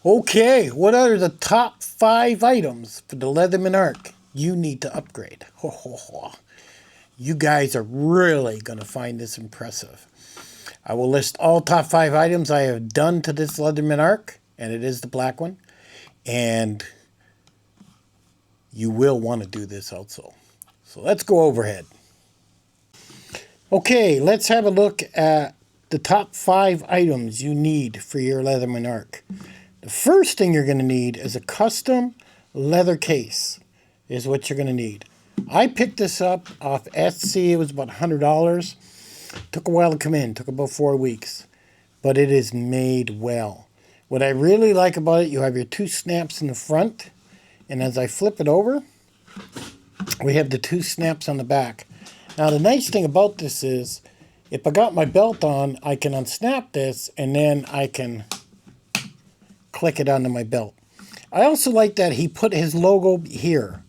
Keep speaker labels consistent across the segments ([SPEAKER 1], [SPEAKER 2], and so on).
[SPEAKER 1] Okay, what are the top 5 items for the Leatherman Arc you need to upgrade? Ho, ho, ho. You guys are really going to find this impressive. I will list all top 5 items I have done to this Leatherman Arc, and it is the black one. And you will want to do this also. So let's go overhead. Okay, let's have a look at the top 5 items you need for your Leatherman Arc. The first thing you're going to need is a custom leather case is what you're going to need. I picked this up off Etsy. It was about $100. Took a while to come in. Took about 4 weeks. But it is made well. What I really like about it, you have your 2 snaps in the front. And as I flip it over, we have the 2 snaps on the back. Now the nice thing about this is, if I got my belt on, I can unsnap this and then I can click it onto my belt. I also like that he put his logo here.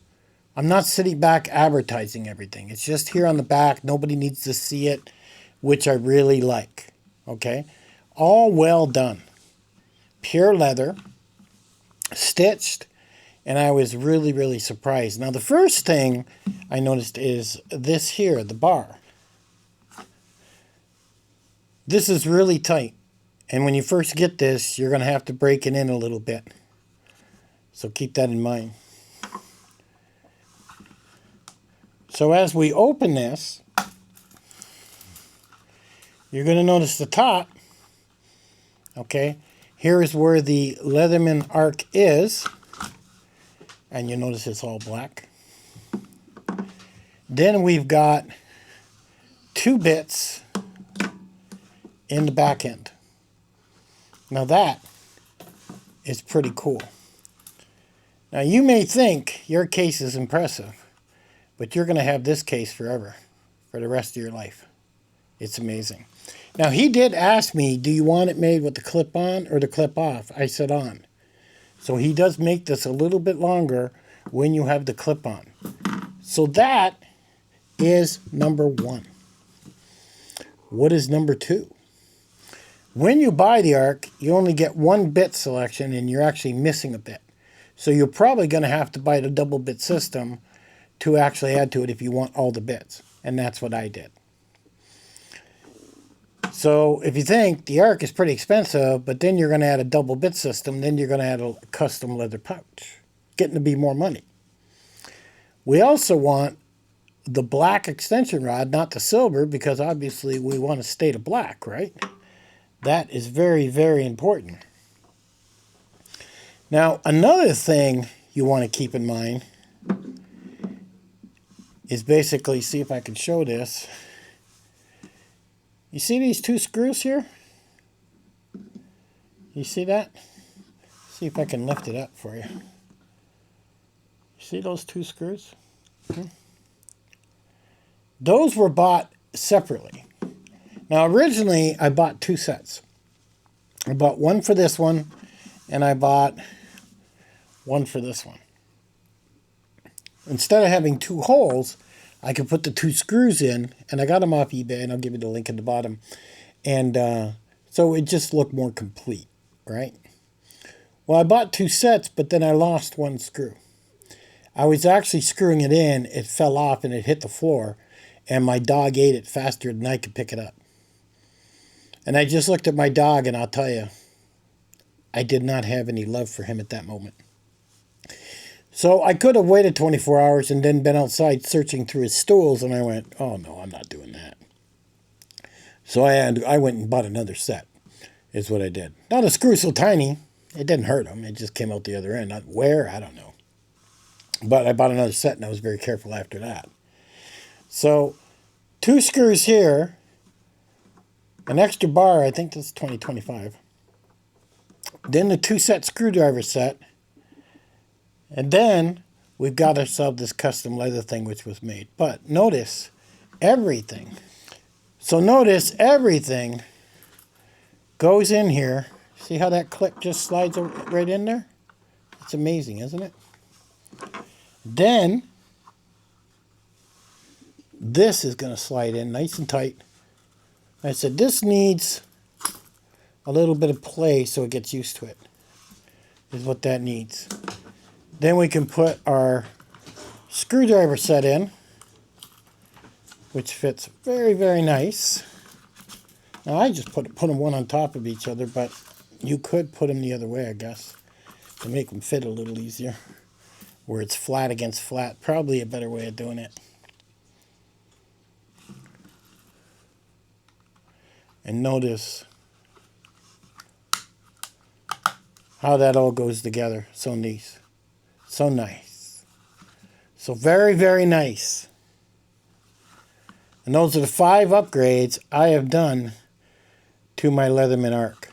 [SPEAKER 1] I'm not sitting back advertising everything. It's just here on the back. Nobody needs to see it, which I really like. Okay? All well done. Pure leather, stitched, and I was really, really surprised. Now, the first thing I noticed is this here, the bar. This is really tight. And when you first get this, you're going to have to break it in a little bit. So keep that in mind. So as we open this, you're going to notice the top. Okay, here is where the Leatherman Arc is. And you notice it's all black. Then we've got 2 bits in the back end. Now that is pretty cool. Now you may think your case is impressive, but you're going to have this case forever, for the rest of your life. It's amazing. Now he did ask me, do you want it made with the clip on or the clip off? I said on. So he does make this a little bit longer when you have the clip on. So that is number 1. What is number 2? When you buy the Arc, you only get 1 bit selection and you're actually missing a bit. So you're probably going to have to buy the double bit system to actually add to it if you want all the bits. And that's what I did. So if you think the Arc is pretty expensive, but then you're going to add a double bit system, then you're going to add a custom leather pouch, getting to be more money. We also want the black extension rod, not the silver, because obviously we want to stay to black, right? That is very, very important. Now, another thing you want to keep in mind is basically, see if I can show this. You see these 2 screws here? You see that? See if I can lift it up for you. You see those 2 screws? Those were bought separately. Now, originally, I bought 2 sets. I bought one for this one, and I bought one for this one. Instead of having 2 holes, I could put the 2 screws in, and I got them off eBay, and I'll give you the link at the bottom. And so it just looked more complete, right? Well, I bought 2 sets, but then I lost 1 screw. I was actually screwing it in, it fell off, and it hit the floor, and my dog ate it faster than I could pick it up. And I just looked at my dog, and I'll tell you, I did not have any love for him at that moment. So I could have waited 24 hours and then been outside searching through his stools, and I went, oh no, I'm not doing that. So I went and bought another set, is what I did. Now the screw's so tiny, it didn't hurt him. It just came out the other end. Where? I don't know. But I bought another set, and I was very careful after that. So 2 screws here, an extra bar, I think that's 2025. Then the 2-set screwdriver set. And then we've got ourselves this custom leather thing which was made. But notice everything. So notice everything goes in here. See how that clip just slides right in there? It's amazing, isn't it? Then this is going to slide in nice and tight. I said this needs a little bit of play so it gets used to it. is what that needs. Then we can put our screwdriver set in, which fits very, very nice. Now I just put them one on top of each other, but you could put them the other way, I guess, to make them fit a little easier. Where it's flat against flat, probably a better way of doing it. And notice how that all goes together. So nice. So nice. So very, very nice. And those are the 5 upgrades I have done to my Leatherman Arc.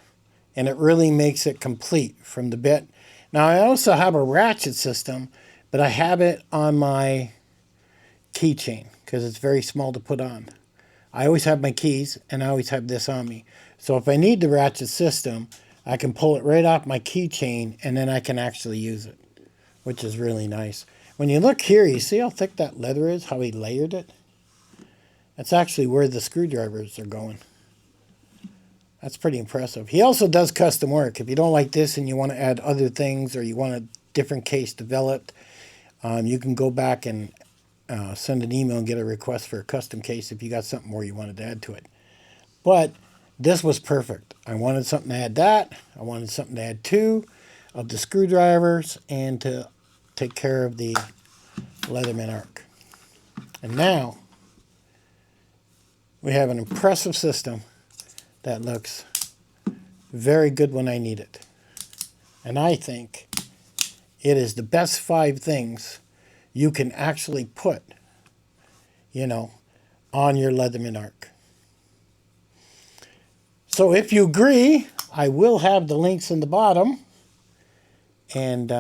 [SPEAKER 1] And it really makes it complete from the bit. Now I also have a ratchet system, but I have it on my keychain because it's very small to put on. I always have my keys and I always have this on me. So if I need the ratchet system, I can pull it right off my keychain and then I can actually use it, which is really nice. When you look here, you see how thick that leather is, how he layered it? That's actually where the screwdrivers are going. That's pretty impressive. He also does custom work. If you don't like this and you want to add other things or you want a different case developed, you can go back and send an email and get a request for a custom case if you got something more you wanted to add to it. But this was perfect. I wanted something to add that. I wanted something to add 2 of the screwdrivers and to take care of the Leatherman Arc. And now we have an impressive system that looks very good when I need it. And I think it is the best 5 things you can actually put, on your Leatherman Arc. So if you agree, I will have the links in the bottom. And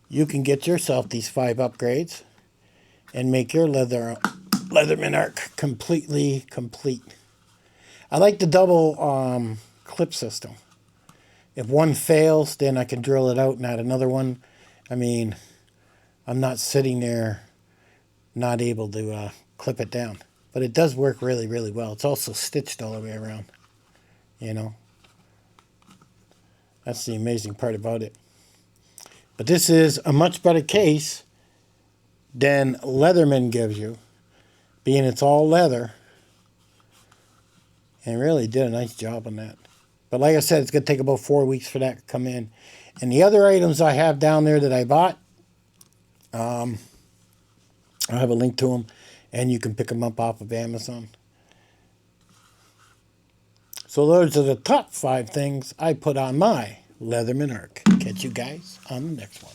[SPEAKER 1] you can get yourself these 5 upgrades and make your Leatherman Arc completely complete. I like the double clip system. If one fails, then I can drill it out and add another one. I mean, I'm not sitting there not able to clip it down. But it does work really, really well. It's also stitched all the way around. That's the amazing part about it. But this is a much better case than Leatherman gives you, being it's all leather. And really did a nice job on that. But like I said, it's going to take about 4 weeks for that to come in. And the other items I have down there that I bought, I have a link to them. And you can pick them up off of Amazon. So those are the top 5 things I put on my Leatherman Arc. Catch you guys on the next one.